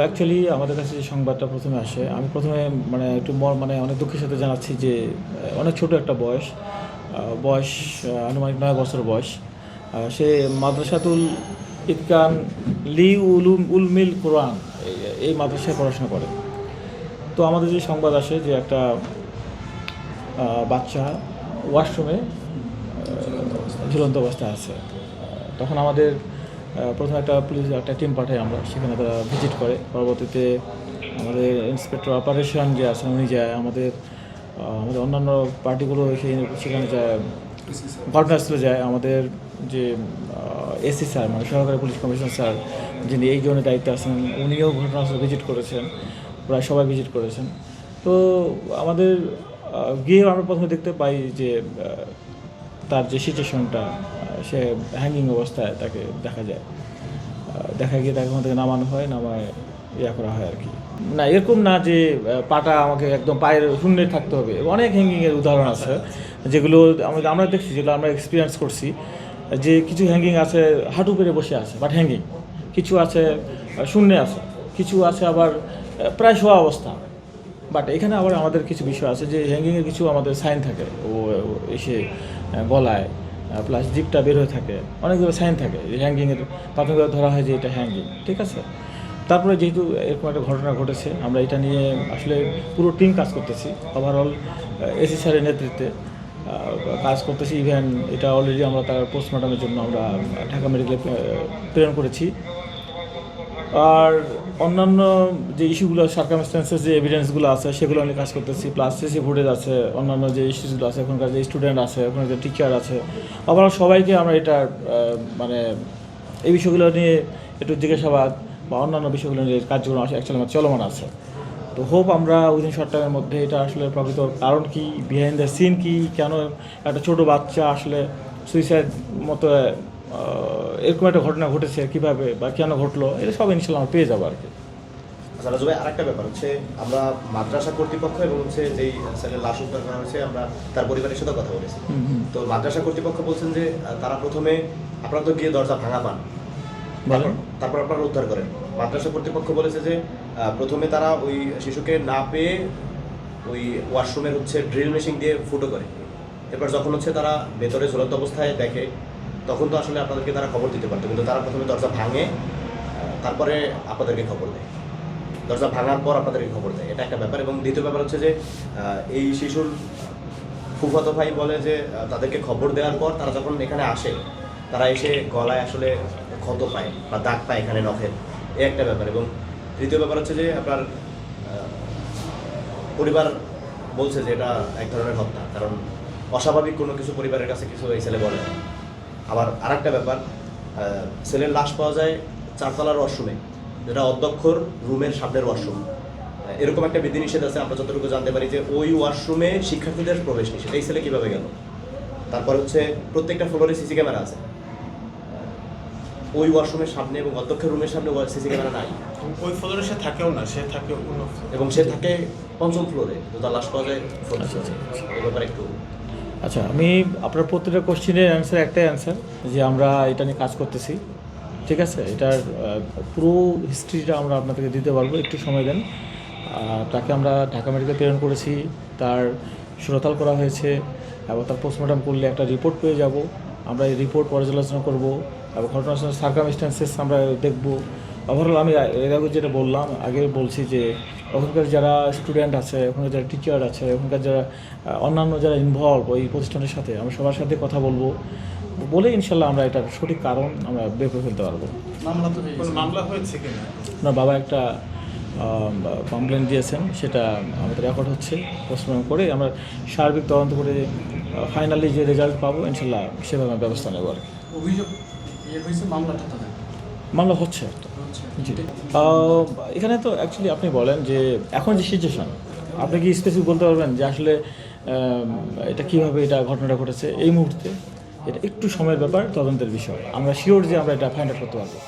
Actually আমাদের কাছে যে সংবাদটা প্রথমে আসে, আমি প্রথমে মানে একটু মানে অনেক দুঃখের সাথে জানাচ্ছি যে অনেক ছোট একটা বয়স আনুমানিক 9 বছর বয়স। সে মাদ্রাসাতুল ইতকান লি উলুম উলমিল কোরআন এই মাদ্রাসায় পড়াশোনা করে। তো আমাদের যে সংবাদ আসে যে একটা বাচ্চা ওয়াশরুমে ঝুলন্ত অবস্থায় আছে। তখন আমাদের প্রথমে পুলিশ একটা টিম পাঠাই আমরা, সেখানে তারা ভিজিট করে। পরবর্তীতে আমাদের ইন্সপেক্টর অপারেশন যে আছেন উনি যায়, আমাদের অন্যান্য পার্টিগুলো সেখানে যায়, ঘটনাস্থলে যায়। আমাদের যে এসি স্যার মানে সহকারী পুলিশ কমিশনার স্যার যিনি এই জন্য দায়িত্বে আছেন, উনিও ঘটনাস্থলে ভিজিট করেছেন, প্রায় সবাই ভিজিট করেছেন। তো আমাদের গিয়ে আমরা প্রথমে দেখতে পাই যে তার যে সিচুয়েশনটা, সে হ্যাঙ্গিং অবস্থায় তাকে দেখা যায়। দেখা গিয়ে তাকে ওখান থেকে নামানো হয়, নামায় করা হয় আর কি। না, এরকম না যে পাটা আমাকে একদম পায়ের শূন্যে থাকতে হবে। অনেক হ্যাঙ্গিংয়ের উদাহরণ আছে যেগুলো আমরা দেখছি, যেগুলো আমরা এক্সপিরিয়েন্স করছি, যে কিছু হ্যাঙ্গিং আছে হাঁটু পেরে বসে আছে বাট হ্যাঙ্গিং, কিছু আছে শূন্যে আছে, কিছু আছে আবার প্রায় শোয়া অবস্থা। বাট এখানে আবার আমাদের কিছু বিষয় আছে যে হ্যাঙ্গিংয়ের কিছু আমাদের সাইন থাকে, ও এসে গলায় প্লাস জিপটা বের হয়ে থাকে, অনেকগুলো সাইন থাকে যে হ্যাঙ্গিংয়ের, প্রাথমিকভাবে ধরা হয় যে এটা হ্যাঙ্গিং, ঠিক আছে। তারপরে যেহেতু এরকম একটা ঘটনা ঘটেছে, আমরা এটা নিয়ে আসলে পুরো টিম কাজ করতেছি, ওভারঅল এসি স্যারের নেতৃত্বে কাজ করতেছি। ইভেন এটা অলরেডি আমরা তার পোস্টমর্টমের জন্য আমরা ঢাকা মেডিকেলে প্রেরণ করেছি। আর অন্যান্য যে ইস্যুগুলো, সার্কামস্ট্যান্সেস যে এভিডেন্সগুলো আছে সেগুলো আমি কাজ করতেছি, প্লাস সিসি ফুটেজ আছে, অন্যান্য যে ইস্যুসগুলো আছে, এখনকার যে স্টুডেন্ট আছে, ওখানে যে টিচার আছে, ওভারঅল সবাইকে আমরা এটা মানে এই বিষয়গুলো নিয়ে একটু জিজ্ঞাসাবাদ বা অন্যান্য বিষয়গুলো নিয়ে কার্যক্রম অ্যাকচুয়ালি আমার চলমান আছে। তো হোপ আমরা উইদিন শর্ট টাইমের মধ্যে এটা আসলে প্রকৃত কারণ কি, বিহাইন্ড দ্য সিন কি, কেন একটা ছোটো বাচ্চা আসলে সুইসাইড মতো এরকম একটা ঘটনা ঘটেছে, কীভাবে বা কেন ঘটলো, এটা সব ইনশাল্লাহ আমরা পেয়ে যাবো আর কি। আচ্ছা রাজু ভাই, আরেকটা ব্যাপার হচ্ছে, আমরা মাদ্রাসা কর্তৃপক্ষ এবং যেই ছেলের লাশ উদ্ধার করা হয়েছে, আমরা তার পরিবারের সাথে কথা বলেছি। তো মাদ্রাসা কর্তৃপক্ষ বলছেন যে তারা প্রথমে, আপনারা তো গিয়ে দরজা ভাঙা পান, তারপর আপনারা উদ্ধার করেন। মাদ্রাসা কর্তৃপক্ষ বলেছে যে প্রথমে তারা ওই শিশুকে না পেয়ে ওই ওয়াশরুমের ড্রিল মেশিন দিয়ে ফুটো করে, এরপর যখন তারা ভেতরে ঝুলন্ত অবস্থায় দেখে, তখন তো আসলে আপনাদেরকে তারা খবর দিতে পারতো, কিন্তু তারা প্রথমে দরজা ভাঙে, তারপরে আপনাদেরকে খবর দেয়। দরজা ভাঙার পর আপনাদেরকে খবর দেয়, এটা একটা ব্যাপার। এবং দ্বিতীয় ব্যাপার হচ্ছে যে এই শিশুর ফুফাতো ভাই বলে যে তাদেরকে খবর দেওয়ার পর তারা যখন এখানে আসে, তারা এসে গলায় আসলে ক্ষত পায় বা দাগ পায় এখানে নখের, এই একটা ব্যাপার। এবং তৃতীয় ব্যাপার হচ্ছে যে আপনার পরিবার বলছে যে এটা এক ধরনের হত্যা, কারণ অস্বাভাবিক কোনো কিছু পরিবারের কাছে কিছু এই ছেলে বলে না। আবার আরেকটা ব্যাপার, ছেলের লাশ পাওয়া যায় 4তলার ওয়াশরুমে, যেটা অধ্যক্ষর রুমের সামনের ওয়াশরুম। এরকম একটা বিধিনিষেধ আছে, আমরা যতটুকু জানতে পারি যে ওই ওয়াশরুমে শিক্ষার্থীদের প্রবেশ নিষেধ। এই ছেলে কীভাবে গেল? তারপর প্রত্যেকটা ফ্লোরে সিসি ক্যামেরা আছে, ওই ওয়াশরুমের সামনে এবং অধ্যক্ষের রুমের সামনে সিসি ক্যামেরা নাই। ওই ফ্লোরে সে থাকেও না, সে থাকে এবং সে থাকে 5ম ফ্লোরে, তো তার লাশ পাওয়া যায় 4th ফ্লোরে। এই ব্যাপারে একটু আচ্ছা, আমি আপনার প্রত্যেকটা কোশ্চেনের অ্যান্সার একটাই অ্যান্সার, যে আমরা এটা নিয়ে কাজ করতেছি, ঠিক আছে। এটার পুরো হিস্ট্রিটা আমরা আপনাদেরকে দিতে পারবো, একটু সময় দেন। তাকে আমরা ঢাকা মেডিকেলে প্রেরণ করেছি, তার সুরতাল করা হয়েছে, এবং তার পোস্টমর্টম করলে একটা রিপোর্ট পেয়ে যাব। আমরা এই রিপোর্ট পর্যালোচনা করব এবং ঘটনার সার্কামস্ট্যান্সেস আমরা দেখব। ওভারঅল আমি এর আগে যেটা বললাম, আগে বলছি যে ওখানকার যারা স্টুডেন্ট আছে, ওখানকার যারা টিচার আছে, ওখানকার যারা অন্যান্য যারা ইনভলভ ওই প্রতিষ্ঠানের সাথে, আমরা সবার সাথে কথা বলবো, বলে ইনশাল্লাহ আমরা এটার সঠিক কারণ আমরা বের করে ফেলতে পারবো। মামলা হয়েছে কিনা? না, বাবা একটা কমপ্লেন দিয়েছেন, সেটা আমাদের রেকর্ড হচ্ছে, পোস্টমর্টম করে আমরা সার্বিক তদন্ত করে ফাইনালি যে রেজাল্ট পাবো ইনশাল্লাহ সেভাবে আমরা ব্যবস্থা নেবো আর কি। অভিযোগ মামলা হচ্ছে জি। এখানে তো অ্যাকচুয়ালি আপনি বলেন যে এখন যে সিচুয়েশন, আপনি কি স্পেসিফিক বলতে পারবেন যে আসলে এটা কীভাবে এটা ঘটনাটা ঘটেছে এই মুহূর্তে? এটা একটু সময়ের ব্যাপার, তদন্তের বিষয়। আমরা শিওর যে আমরা এটা ফাইন্ড আউট করতে পারবো।